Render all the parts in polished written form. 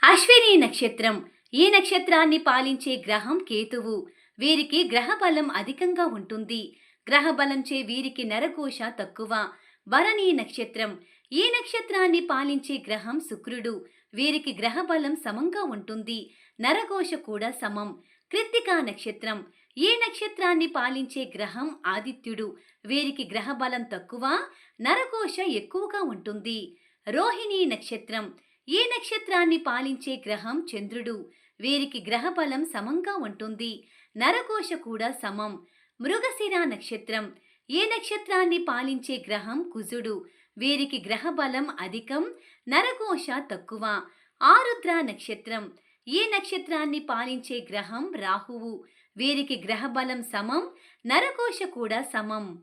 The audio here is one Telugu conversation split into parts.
అశ్విని నక్షత్రం. ఈ నక్షత్రాన్ని పాలించే గ్రహం కేతువు. వీరికి గ్రహబలం అధికంగా ఉంటుంది. గ్రహబలంచే వీరికి నరఘోష తక్కువ. భరణి నక్షత్రం. ఈ నక్షత్రాన్ని పాలించే గ్రహం శుక్రుడు. వీరికి గ్రహబలం సమంగా ఉంటుంది. నరఘోష కూడా సమం. కృత్తికా నక్షత్రం. ఈ నక్షత్రాన్ని పాలించే గ్రహం ఆదిత్యుడు. వీరికి గ్రహబలం తక్కువ. నరఘోష ఎక్కువగా ఉంటుంది. రోహిణి నక్షత్రం. ఈ నక్షత్రాన్ని పాలించే గ్రహం చంద్రుడు. వీరికి గ్రహబలం సమంగా ఉంటుంది. నరఘోష కూడా సమం. మృగశిర నక్షత్రం. ఈ నక్షత్రాన్ని పాలించే గ్రహం కుజుడు. వీరికి గ్రహబలం అధికం. నరఘోష తక్కువ. ఆరుద్ర నక్షత్రం. ఈ నక్షత్రాన్ని పాలించే గ్రహం రాహువు. వీరికి గ్రహబలం సమం. నరఘోష కూడా సమం.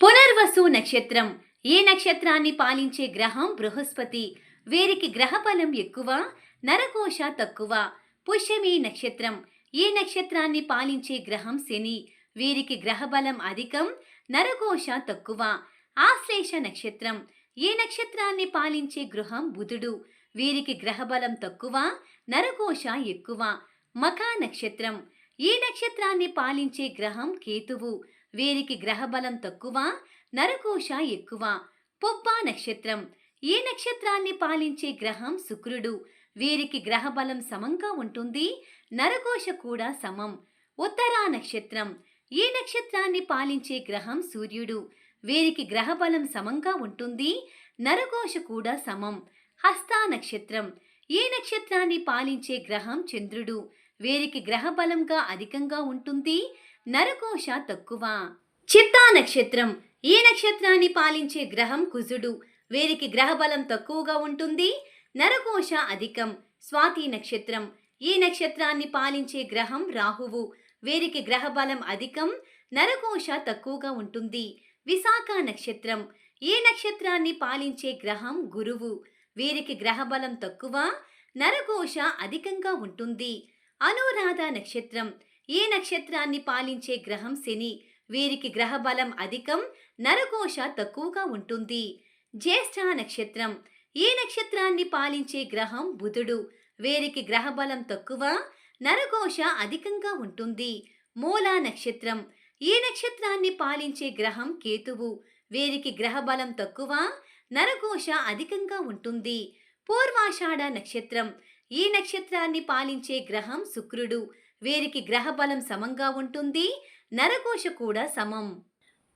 పునర్వసు నక్షత్రం. ఈ నక్షత్రాన్ని పాలించే గ్రహం బృహస్పతి. వీరికి గ్రహబలం ఎక్కువ. నరఘోష తక్కువ. పుష్యమి నక్షత్రం. ఈ నక్షత్రాన్ని పాలించే గ్రహం శని. వీరికి గ్రహబలం అధికం. నరఘోష తక్కువ. ఆశ్లేష నక్షత్రం. ఈ నక్షత్రాన్ని పాలించే గ్రహం బుధుడు. వీరికి గ్రహబలం తక్కువ. నరఘోష ఎక్కువ. మఖ నక్షత్రం. ఈ నక్షత్రాన్ని పాలించే గ్రహం కేతువు. వీరికి గ్రహబలం తక్కువ. నరఘోష ఎక్కువ. పుబ్బ నక్షత్రం. ఈ నక్షత్రాన్ని పాలించే గ్రహం శుక్రుడు. వీరికి గ్రహబలం సమంగా ఉంటుంది. నరఘోష కూడా సమం. ఉత్తరా నక్షత్రం. ఈ నక్షత్రాన్ని పాలించే గ్రహం సూర్యుడు. వీరికి గ్రహబలం సమంగా ఉంటుంది. నరఘోష కూడా సమం. హస్త నక్షత్రం. ఈ నక్షత్రాన్ని పాలించే గ్రహం చంద్రుడు. వీరికి గ్రహబలంగా అధికంగా ఉంటుంది. నరఘోష తక్కువ. చిత్తా నక్షత్రం. ఈ నక్షత్రాన్ని పాలించే గ్రహం కుజుడు. వీరికి గ్రహబలం తక్కువగా ఉంటుంది. నరఘోష అధికం. స్వాతి నక్షత్రం. ఈ నక్షత్రాన్ని పాలించే గ్రహం రాహువు. వీరికి గ్రహబలం అధికం. నరఘోష తక్కువగా ఉంటుంది. విశాఖ నక్షత్రం. ఈ నక్షత్రాన్ని పాలించే గ్రహం గురువు. వీరికి గ్రహబలం తక్కువ. నరఘోష అధికంగా ఉంటుంది. అనురాధ నక్షత్రం. ఈ నక్షత్రాన్ని పాలించే గ్రహం శని. వీరికి గ్రహబలం అధికం. నరఘోష తక్కువగా ఉంటుంది. జ్యేష్ఠ నక్షత్రం. ఈ నక్షత్రాన్ని పాలించే గ్రహం బుధుడు. వీరికి గ్రహబలం తక్కువ. నరఘోష అధికంగా ఉంటుంది. మూల నక్షత్రం. ఈ నక్షత్రాన్ని పాలించే గ్రహం కేతువు. వీరికి గ్రహబలం తక్కువ. నరఘోష అధికంగా ఉంటుంది. పూర్వాషాఢ నక్షత్రం. ఈ నక్షత్రాన్ని పాలించే గ్రహం శుక్రుడు. వీరికి గ్రహబలం సమంగా ఉంటుంది. నరఘోష కూడా సమం.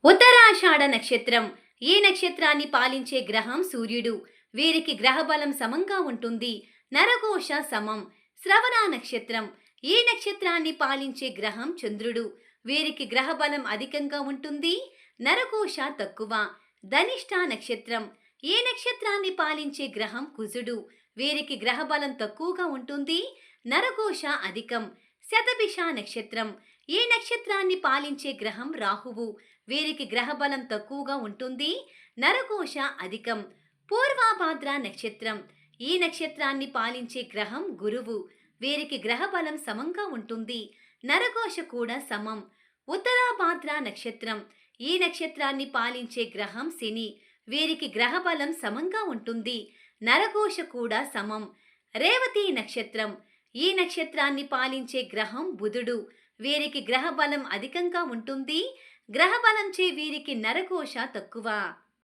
ఉత్తరాషాఢ నక్షత్రం. ఈ నక్షత్రాన్ని పాలించే గ్రహం సూర్యుడు. వీరికి గ్రహబలం సమంగా ఉంటుంది. నరఘోష సమం. శ్రవణ నక్షత్రం. ఈ నక్షత్రాన్ని పాలించే గ్రహం చంద్రుడు. వీరికి గ్రహబలం అధికంగా ఉంటుంది. నరఘోష తక్కువ. ధనిష్ఠ నక్షత్రం. ఈ నక్షత్రాన్ని పాలించే గ్రహం కుజుడు. వీరికి గ్రహబలం తక్కువగా ఉంటుంది. నరఘోష అధికం. శతభిష నక్షత్రం. ఈ నక్షత్రాన్ని పాలించే గ్రహం రాహువు. వీరికి గ్రహబలం తక్కువగా ఉంటుంది. నరఘోష అధికం. పూర్వభాద్ర నక్షత్రం. ఈ నక్షత్రాన్ని పాలించే గ్రహం గురువు. వీరికి గ్రహబలం సమంగా ఉంటుంది. నరఘోష కూడా సమం. ఉత్తరాభాద్ర నక్షత్రం. ఈ నక్షత్రాన్ని పాలించే గ్రహం శని. వీరికి గ్రహబలం సమంగా ఉంటుంది. నరఘోష కూడా సమం. రేవతి నక్షత్రం. ఈ నక్షత్రాన్ని పాలించే గ్రహం బుధుడు. వీరికి గ్రహబలం అధికంగా ఉంటుంది. గ్రహబలంచే వీరికి నరఘోష తక్కువ.